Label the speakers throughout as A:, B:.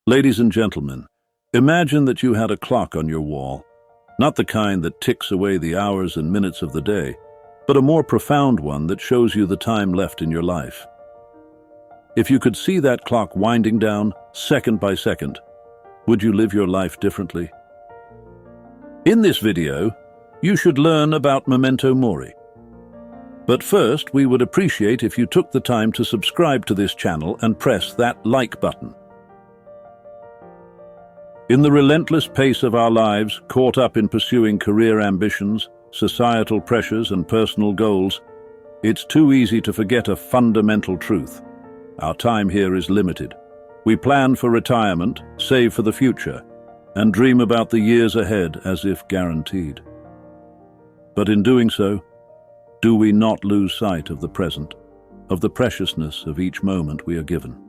A: Ladies and gentlemen, imagine that you had a clock on your wall, not the kind that ticks away the hours and minutes of the day, but a more profound one that shows you the time left in your life. If you could see that clock winding down second by second, would you live your life differently? In this video, you should learn about Memento Mori. But first, we would appreciate if you took the time to subscribe to this channel and press that like button. In the relentless pace of our lives, caught up in pursuing career ambitions, societal pressures, and personal goals, it's too easy to forget a fundamental truth. Our time here is limited. We plan for retirement, save for the future, and dream about the years ahead as if guaranteed. But in doing so, do we not lose sight of the present, of the preciousness of each moment we are given?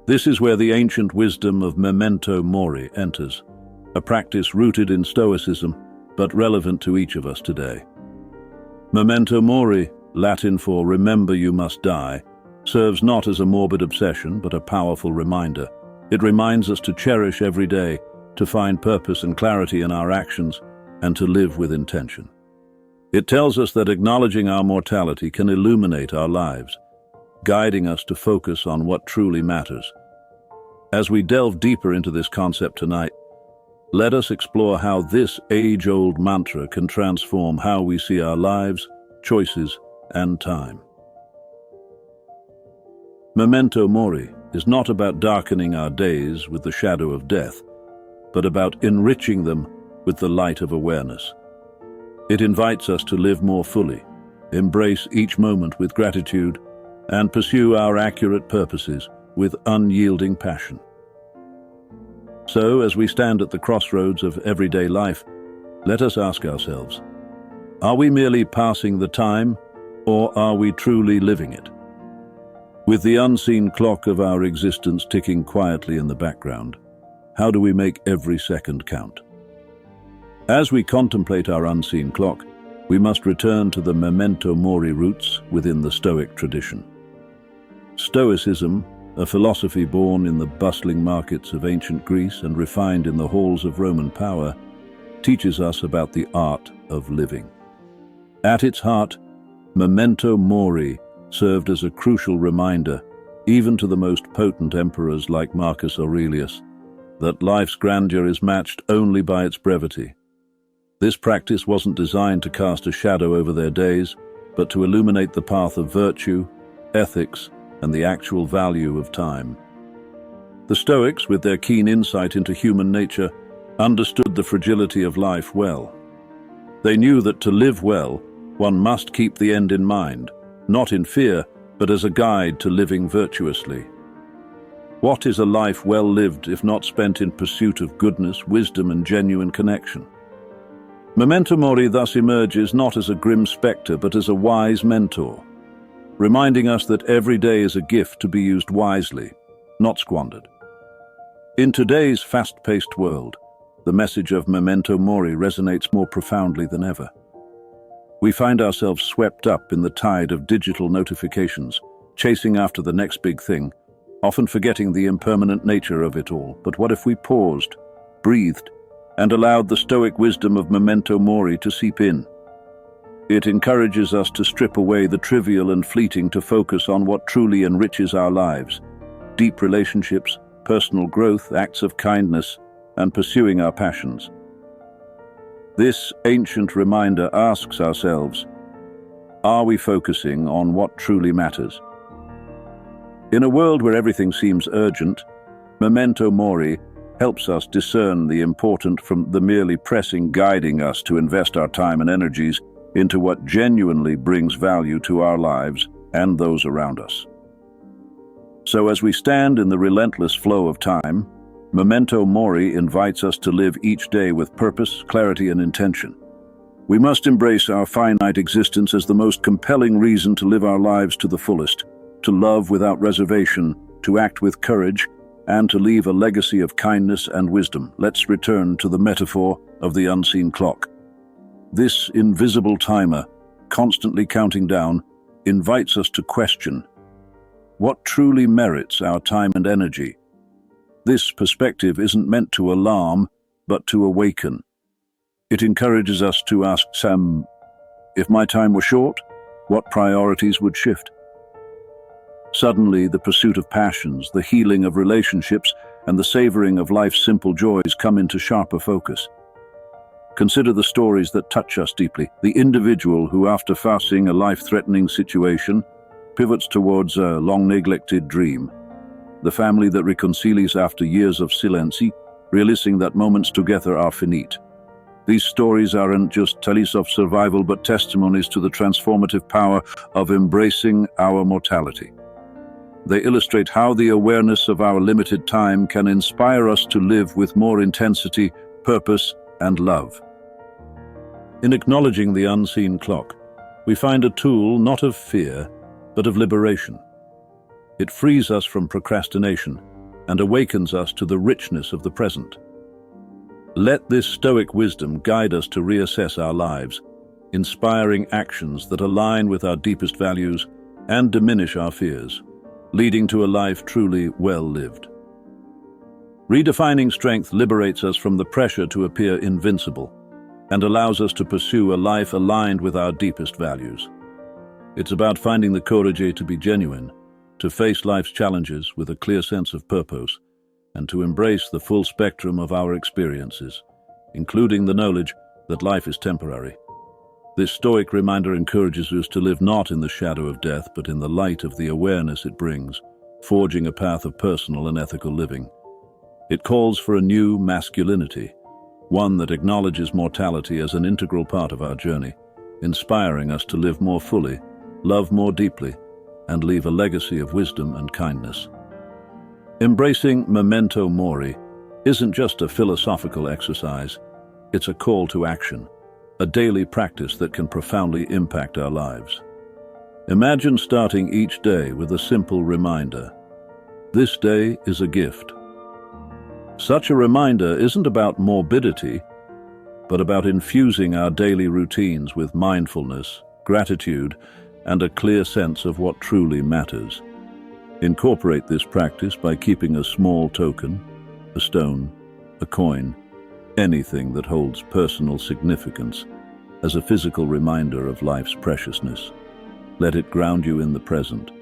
A: This is where the ancient wisdom of Memento Mori enters, a practice rooted in Stoicism, but relevant to each of us today. Memento Mori, Latin for remember you must die, serves not as a morbid obsession, but a powerful reminder. It reminds us to cherish every day, to find purpose and clarity in our actions, and to live with intention. It tells us that acknowledging our mortality can illuminate our lives, guiding us to focus on what truly matters. As we delve deeper into this concept tonight, let us explore how this age-old mantra can transform how we see our lives, choices, and time. Memento Mori is not about darkening our days with the shadow of death, but about enriching them with the light of awareness. It invites us to live more fully, embrace each moment with gratitude, and pursue our accurate purposes with unyielding passion. So, as we stand at the crossroads of everyday life, let us ask ourselves, are we merely passing the time, or are we truly living it? With the unseen clock of our existence ticking quietly in the background, how do we make every second count? As we contemplate our unseen clock, we must return to the Memento Mori roots within the Stoic tradition. Stoicism, a philosophy born in the bustling markets of ancient Greece and refined in the halls of Roman power, teaches us about the art of living. At its heart, Memento Mori served as a crucial reminder, even to the most potent emperors like Marcus Aurelius, that life's grandeur is matched only by its brevity. This practice wasn't designed to cast a shadow over their days, but to illuminate the path of virtue, ethics, and the actual value of time. The Stoics, with their keen insight into human nature, understood the fragility of life well. They knew that to live well, one must keep the end in mind, not in fear, but as a guide to living virtuously. What is a life well lived if not spent in pursuit of goodness, wisdom, and genuine connection? Memento Mori thus emerges not as a grim spectre, but as a wise mentor, reminding us that every day is a gift to be used wisely, not squandered. In today's fast-paced world, the message of Memento Mori resonates more profoundly than ever. We find ourselves swept up in the tide of digital notifications, chasing after the next big thing, often forgetting the impermanent nature of it all. But what if we paused, breathed, and allowed the Stoic wisdom of Memento Mori to seep in? It encourages us to strip away the trivial and fleeting to focus on what truly enriches our lives: deep relationships, personal growth, acts of kindness, and pursuing our passions. This ancient reminder asks ourselves, are we focusing on what truly matters? In a world where everything seems urgent, Memento Mori helps us discern the important from the merely pressing, guiding us to invest our time and energies into what genuinely brings value to our lives and those around us. So as we stand in the relentless flow of time, Memento Mori invites us to live each day with purpose, clarity, and intention. We must embrace our finite existence as the most compelling reason to live our lives to the fullest, to love without reservation, to act with courage, and to leave a legacy of kindness and wisdom. Let's return to the metaphor of the unseen clock. This invisible timer, constantly counting down, invites us to question what truly merits our time and energy, This perspective isn't meant to alarm, but to awaken. It encourages us to ask, Sam, if my time were short, what priorities would shift? Suddenly, the pursuit of passions, the healing of relationships, and the savoring of life's simple joys come into sharper focus. Consider the stories that touch us deeply. The individual who, after facing a life-threatening situation, pivots towards a long-neglected dream. The family that reconciles after years of silence, realizing that moments together are finite. These stories aren't just tales of survival, but testimonies to the transformative power of embracing our mortality. They illustrate how the awareness of our limited time can inspire us to live with more intensity, purpose, and love. In acknowledging the unseen clock, we find a tool not of fear, but of liberation. It frees us from procrastination and awakens us to the richness of the present. Let this Stoic wisdom guide us to reassess our lives, inspiring actions that align with our deepest values and diminish our fears, leading to a life truly well lived. Redefining strength liberates us from the pressure to appear invincible and allows us to pursue a life aligned with our deepest values. It's about finding the courage to be genuine, to face life's challenges with a clear sense of purpose, and to embrace the full spectrum of our experiences, including the knowledge that life is temporary. This Stoic reminder encourages us to live not in the shadow of death, but in the light of the awareness it brings, forging a path of personal and ethical living. It calls for a new masculinity, one that acknowledges mortality as an integral part of our journey, inspiring us to live more fully, love more deeply, and leave a legacy of wisdom and kindness. Embracing Memento Mori isn't just a philosophical exercise, it's a call to action, a daily practice that can profoundly impact our lives. Imagine starting each day with a simple reminder. This day is a gift. Such a reminder isn't about morbidity, but about infusing our daily routines with mindfulness, gratitude, and a clear sense of what truly matters. Incorporate this practice by keeping a small token, a stone, a coin, anything that holds personal significance, as a physical reminder of life's preciousness. Let it ground you in the present,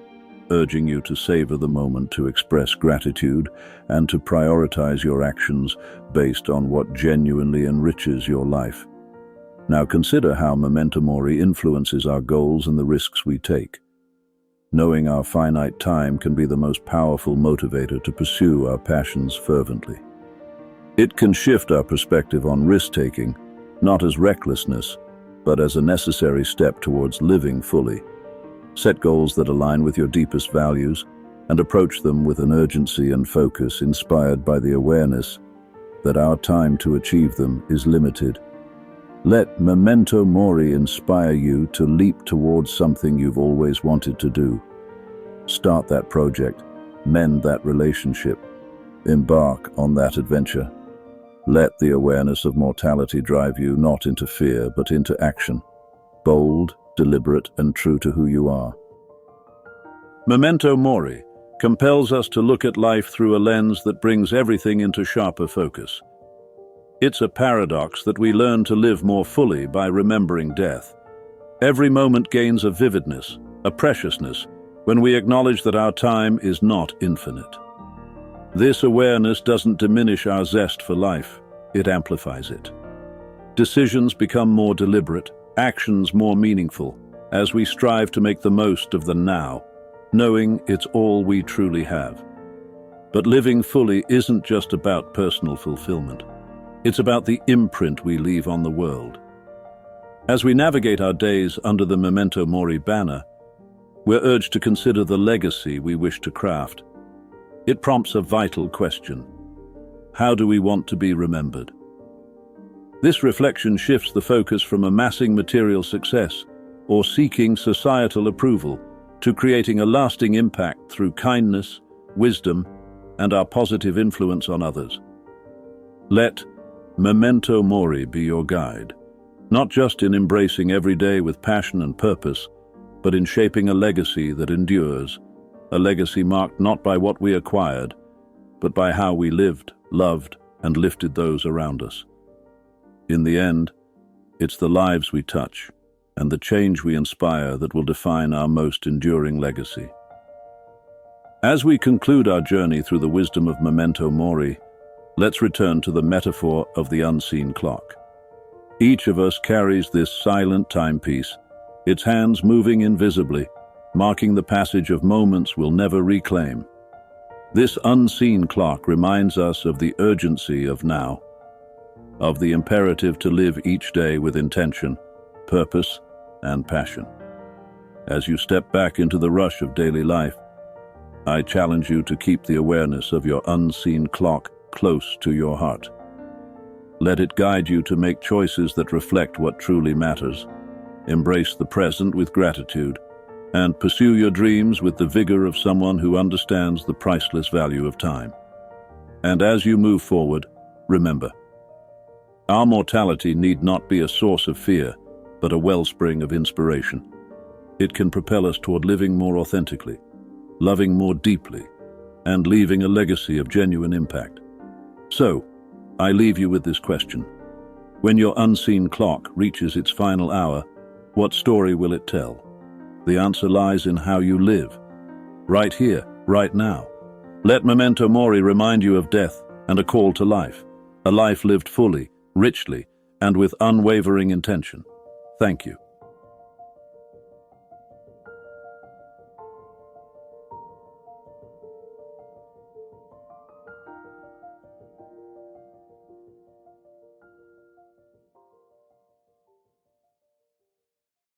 A: urging you to savor the moment, to express gratitude, and to prioritize your actions based on what genuinely enriches your life. Now consider how Memento Mori influences our goals and the risks we take. Knowing our finite time can be the most powerful motivator to pursue our passions fervently. It can shift our perspective on risk-taking, not as recklessness, but as a necessary step towards living fully. Set goals that align with your deepest values and approach them with an urgency and focus inspired by the awareness that our time to achieve them is limited. Let Memento Mori inspire you to leap towards something you've always wanted to do. Start that project, mend that relationship, embark on that adventure. Let the awareness of mortality drive you not into fear, but into action, bold, deliberate, and true to who you are. Memento Mori compels us to look at life through a lens that brings everything into sharper focus. It's a paradox that we learn to live more fully by remembering death. Every moment gains a vividness, a preciousness, when we acknowledge that our time is not infinite. This awareness doesn't diminish our zest for life, it amplifies it. Decisions become more deliberate, actions more meaningful, as we strive to make the most of the now, knowing it's all we truly have. But living fully isn't just about personal fulfillment. It's about the imprint we leave on the world. As we navigate our days under the Memento Mori banner, we're urged to consider the legacy we wish to craft. It prompts a vital question. How do we want to be remembered? This reflection shifts the focus from amassing material success or seeking societal approval to creating a lasting impact through kindness, wisdom, and our positive influence on others. Let Memento Mori be your guide, not just in embracing every day with passion and purpose, but in shaping a legacy that endures, a legacy marked not by what we acquired, but by how we lived, loved, and lifted those around us. In the end, it's the lives we touch and the change we inspire that will define our most enduring legacy. As we conclude our journey through the wisdom of Memento Mori, let's return to the metaphor of the unseen clock. Each of us carries this silent timepiece, its hands moving invisibly, marking the passage of moments we'll never reclaim. This unseen clock reminds us of the urgency of now, of the imperative to live each day with intention, purpose, and passion. As you step back into the rush of daily life, I challenge you to keep the awareness of your unseen clock close to your heart. Let it guide you to make choices that reflect what truly matters. Embrace the present with gratitude, and pursue your dreams with the vigor of someone who understands the priceless value of time. And as you move forward, remember, our mortality need not be a source of fear, but a wellspring of inspiration. It can propel us toward living more authentically, loving more deeply, and leaving a legacy of genuine impact. So, I leave you with this question. When your unseen clock reaches its final hour, what story will it tell? The answer lies in how you live, right here, right now. Let Memento Mori remind you of death and a call to life, a life lived fully, richly, and with unwavering intention. Thank you.